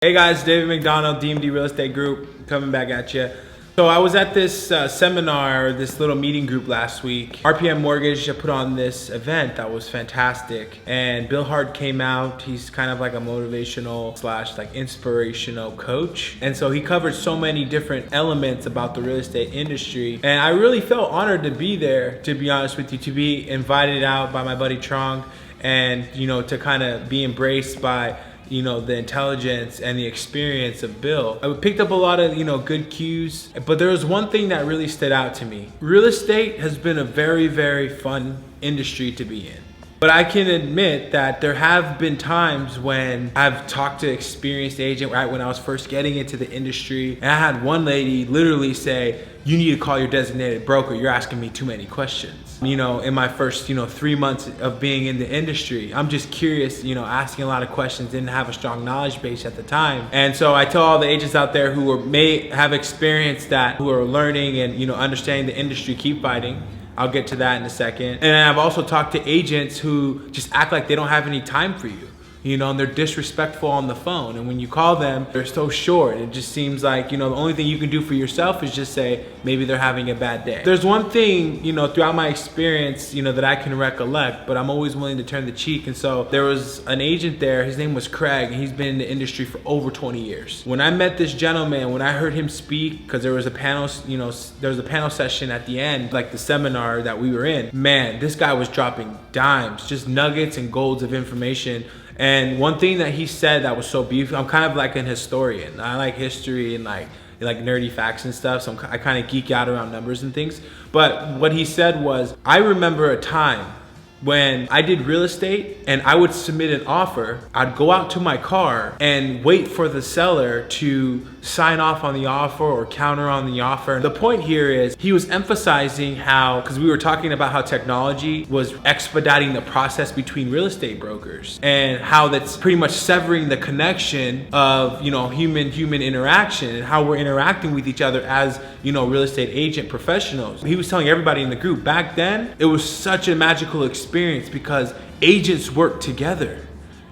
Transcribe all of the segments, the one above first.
Hey guys, David McDonald, DMD Real Estate Group, coming back at you. So I was at this seminar, this little meeting group last week. RPM Mortgage put on this event that was fantastic. And Bill Hart came out. He's kind of like a motivational slash like inspirational coach. And so he covered so many different elements about the real estate industry. And I really felt honored to be there, to be honest with you, to be invited out by my buddy Trong and, to kind of be embraced by the intelligence and the experience of Bill. I picked up a lot of, good cues, but there was one thing that really stood out to me. Real estate has been a very, very fun industry to be in. But I can admit that there have been times when I've talked to an experienced agent right when I was first getting into the industry, and I had one lady literally say, "You need to call your designated broker. You're asking me too many questions." In my first, 3 months of being in the industry, I'm just curious, asking a lot of questions, didn't have a strong knowledge base at the time. And so I tell all the agents out there who may have experienced that, who are learning and, understanding the industry, keep fighting. I'll get to that in a second. And I've also talked to agents who just act like they don't have any time for you. And they're disrespectful on the phone. And when you call them, they're so short. It just seems like, the only thing you can do for yourself is just say, maybe they're having a bad day. There's one thing, throughout my experience, that I can recollect, but I'm always willing to turn the cheek. And so there was an agent there, his name was Craig, and he's been in the industry for over 20 years. When I met this gentleman, when I heard him speak, because there was a panel, there was a panel session at the end, like the seminar that we were in, man, this guy was dropping dimes, just nuggets and golds of information. And one thing that he said that was so beautiful, I'm kind of like an historian. I like history and like nerdy facts and stuff, so I kind of geek out around numbers and things. But what he said was, I remember a time when I did real estate and I would submit an offer, I'd go out to my car and wait for the seller to sign off on the offer or counter on the offer. The point here is he was emphasizing how, because we were talking about how technology was expediting the process between real estate brokers and how that's pretty much severing the connection of, human interaction and how we're interacting with each other as, real estate agent professionals. He was telling everybody in the group back then, it was such a magical experience because agents worked together.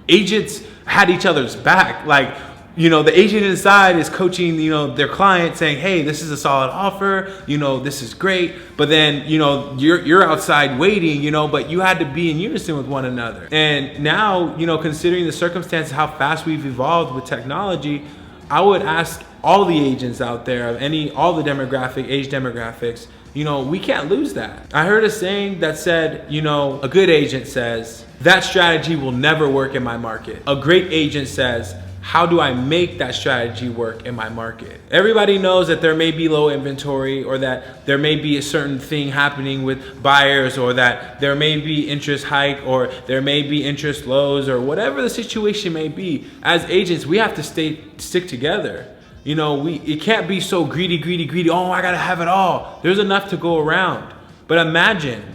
Agents had each other's back. The agent inside is coaching, their client saying, hey, this is a solid offer, this is great. But then, you're outside waiting, but you had to be in unison with one another. And now, considering the circumstances, how fast we've evolved with technology, I would ask all the agents out there of all the age demographics, we can't lose that. I heard a saying that said, a good agent says, that strategy will never work in my market. A great agent says, how do I make that strategy work in my market? Everybody knows that there may be low inventory or that there may be a certain thing happening with buyers or that there may be interest hike or there may be interest lows or whatever the situation may be. As agents, we have to stick together. It can't be so greedy. Oh, I gotta have it all. There's enough to go around. But imagine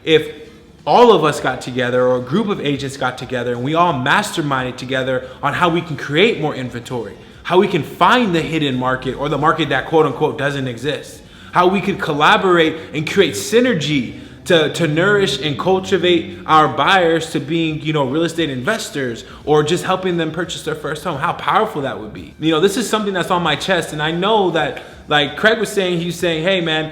if all of us got together or a group of agents got together and we all masterminded together on how we can create more inventory, how we can find the hidden market or the market that quote unquote doesn't exist, how we could collaborate and create synergy to nourish and cultivate our buyers to being, real estate investors or just helping them purchase their first home. How powerful that would be. This is something that's on my chest. And I know that, like Craig was saying, he's saying, hey man,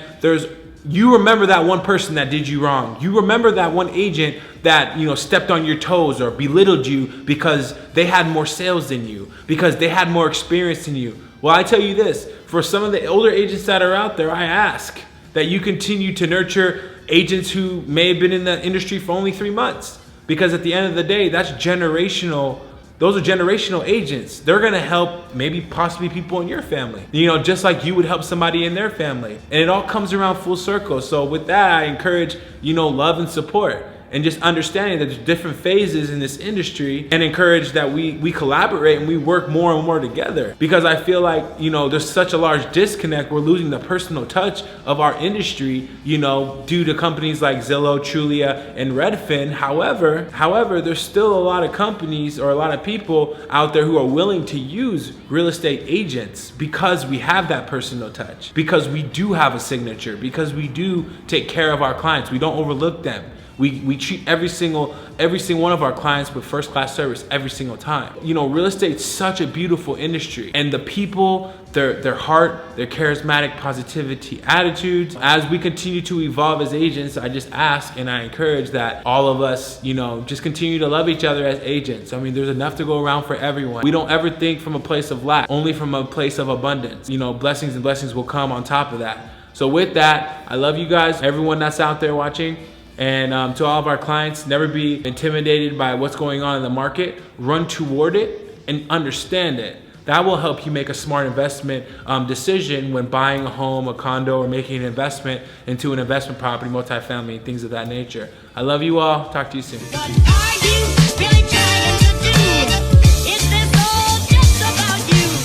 you remember that one person that did you wrong. You remember that one agent that, stepped on your toes or belittled you because they had more sales than you, because they had more experience than you. Well, I tell you this, for some of the older agents that are out there, I ask that you continue to nurture agents who may have been in the industry for only 3 months, because at the end of the day, that's generational. Those are generational agents. They're gonna help maybe possibly people in your family, just like you would help somebody in their family. And it all comes around full circle. So with that, I encourage, love and support. And just understanding that there's different phases in this industry and encourage that we collaborate and we work more and more together. Because I feel like, there's such a large disconnect. We're losing the personal touch of our industry, due to companies like Zillow, Trulia, and Redfin. However, there's still a lot of companies or a lot of people out there who are willing to use real estate agents because we have that personal touch, because we do have a signature, because we do take care of our clients. We don't overlook them. We treat every single one of our clients with first class service every single time. You know, real estate's such a beautiful industry, and the people, their heart, their charismatic positivity attitudes. As we continue to evolve as agents, I just ask and I encourage that all of us, you know, just continue to love each other as agents. I mean, there's enough to go around for everyone. We don't ever think from a place of lack, only from a place of abundance. You know, blessings and blessings will come on top of that. So with that, I love you guys, everyone that's out there watching. And to all of our clients, never be intimidated by what's going on in the market. Run toward it and understand it. That will help you make a smart investment decision when buying a home, a condo, or making an investment into an investment property, multifamily, things of that nature. I love you all. Talk to you soon.